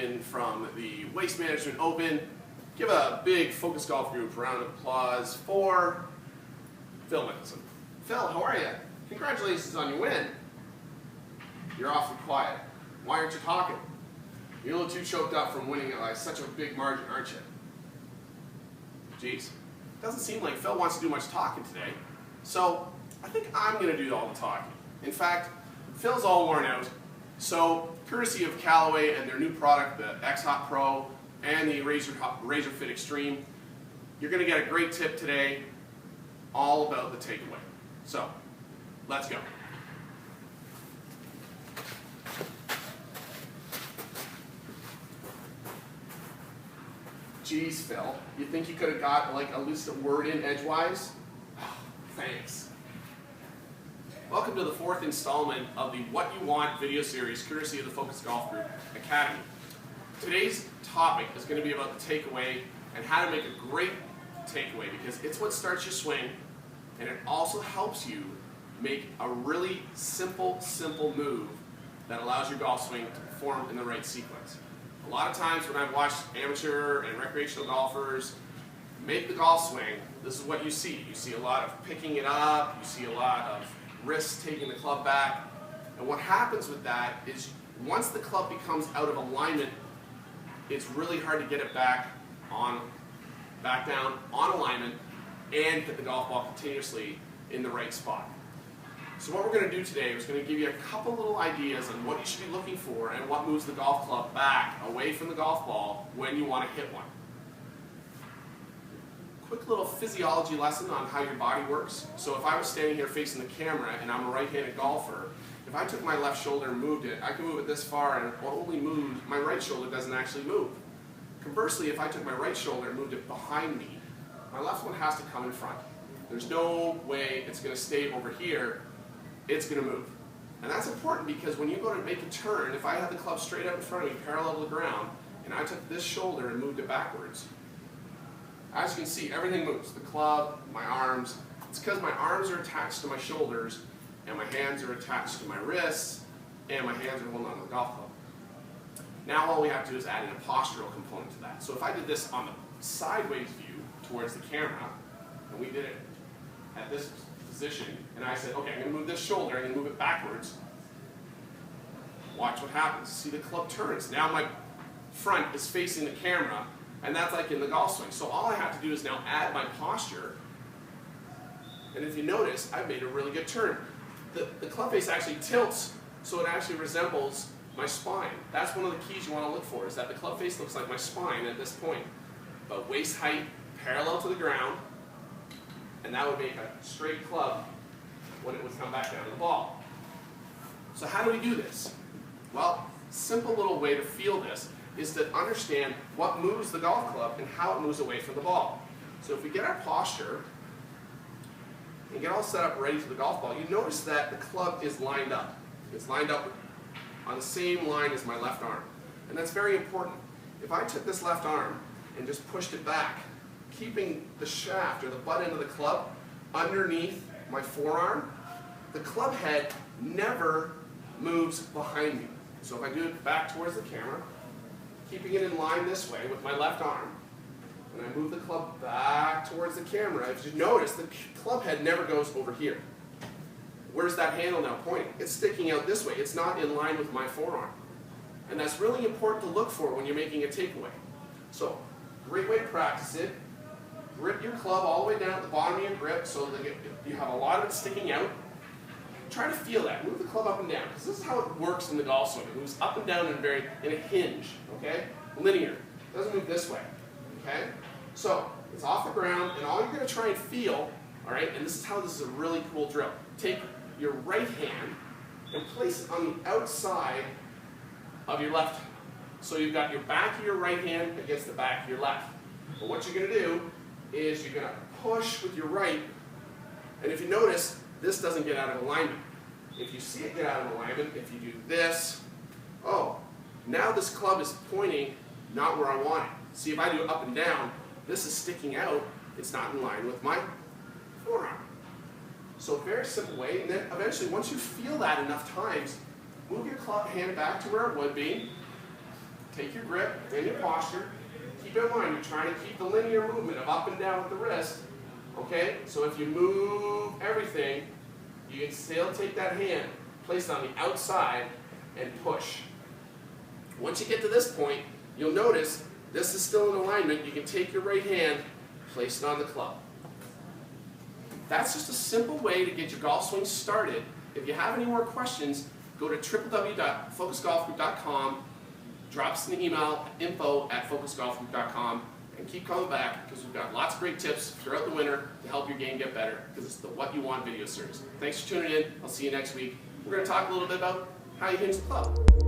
win from the Waste Management Open. Give a big Focus Golf Group round of applause for Phil Mickelson. Phil, how are you? Congratulations on your win. You're awfully quiet. Why aren't you talking? You're a little too choked up from winning it by such a big margin, aren't you? Jeez. Doesn't seem like Phil wants to do much talking today. So I think I'm going to do all the talking. In fact, Phil's all worn out. So courtesy of Callaway and their new product, the X-Hot Pro and the Razor Fit Extreme, you're going to get a great tip today all about the takeaway. So let's go. Geez, Phil, you think you could have got like a list word in edgewise? Oh, thanks. Welcome to the 4th installment of the What You Want video series, courtesy of the Focus Golf Group Academy. Today's topic is going to be about the takeaway and how to make a great takeaway, because it's what starts your swing, and it also helps you make a really simple move that allows your golf swing to perform in the right sequence. A lot of times when I've watched amateur and recreational golfers make the golf swing, this is what you see. You see a lot of picking it up, you see a lot of wrists taking the club back, and what happens with that is once the club becomes out of alignment, it's really hard to get it back down on alignment and hit the golf ball continuously in the right spot. So what we're going to do today is going to give you a couple little ideas on what you should be looking for and what moves the golf club back away from the golf ball when you want to hit one. Quick little physiology lesson on how your body works. So if I was standing here facing the camera and I'm a right-handed golfer, if I took my left shoulder and moved it, I can move it this far and it only moves, my right shoulder doesn't actually move. Conversely, if I took my right shoulder and moved it behind me, my left one has to come in front. There's no way it's going to stay over here. It's going to move. And that's important because when you go to make a turn, if I had the club straight up in front of me, parallel to the ground, and I took this shoulder and moved it backwards, as you can see, everything moves. The club, my arms. It's because my arms are attached to my shoulders, and my hands are attached to my wrists, and my hands are holding on to the golf club. Now all we have to do is add in a postural component to that. So if I did this on the sideways view towards the camera, and we did it at this position, and I said, okay, I'm going to move this shoulder, I'm going to move it backwards. Watch what happens. See, the club turns. Now my front is facing the camera, and that's like in the golf swing. So all I have to do is now add my posture, and if you notice, I've made a really good turn. The club face actually tilts, so it actually resembles my spine. That's one of the keys you want to look for, is that the club face looks like my spine at this point. But waist height parallel to the ground, and that would make a straight club when it would come back down to the ball. So how do we do this? Well, simple little way to feel this is to understand what moves the golf club and how it moves away from the ball. So if we get our posture and get all set up ready for the golf ball, you notice that the club is lined up. It's lined up on the same line as my left arm. And that's very important. If I took this left arm and just pushed it back, keeping the shaft or the butt end of the club underneath my forearm, the club head never moves behind me. So if I do it back towards the camera, keeping it in line this way with my left arm, and I move the club back towards the camera, if you notice, the club head never goes over here. Where's that handle now pointing? It's sticking out this way. It's not in line with my forearm. And that's really important to look for when you're making a takeaway. So, great way to practice it. Grip your club all the way down at the bottom of your grip so that you have a lot of it sticking out. Try to feel that. Move the club up and down, because this is how it works in the golf swing. It moves up and down in a hinge, okay? Linear. It doesn't move this way, okay? So, it's off the ground, and all you're going to try and feel, all right, and this is a really cool drill. Take your right hand and place it on the outside of your left. So you've got your back of your right hand against the back of your left. But what you're going to do is you're going to push with your right, and if you notice, this doesn't get out of alignment. If you see it get out of alignment, if you do this, oh, now this club is pointing not where I want it. See, if I do up and down, this is sticking out, it's not in line with my forearm. So very simple way, and then eventually once you feel that enough times, move your club hand back to where it would be, take your grip and your posture. Keep in mind, you're trying to keep the linear movement of up and down with the wrist. Okay? So if you move everything, you can still take that hand, place it on the outside, and push. Once you get to this point, you'll notice this is still in alignment. You can take your right hand, place it on the club. That's just a simple way to get your golf swing started. If you have any more questions, go to www.focusgolfgroup.com, drop us an email, info@focusgolfgroup.com, and keep coming back because we've got lots of great tips throughout the winter to help your game get better because it's the What You Want video series. Thanks for tuning in. I'll see you next week. We're going to talk a little bit about how you hinge the club.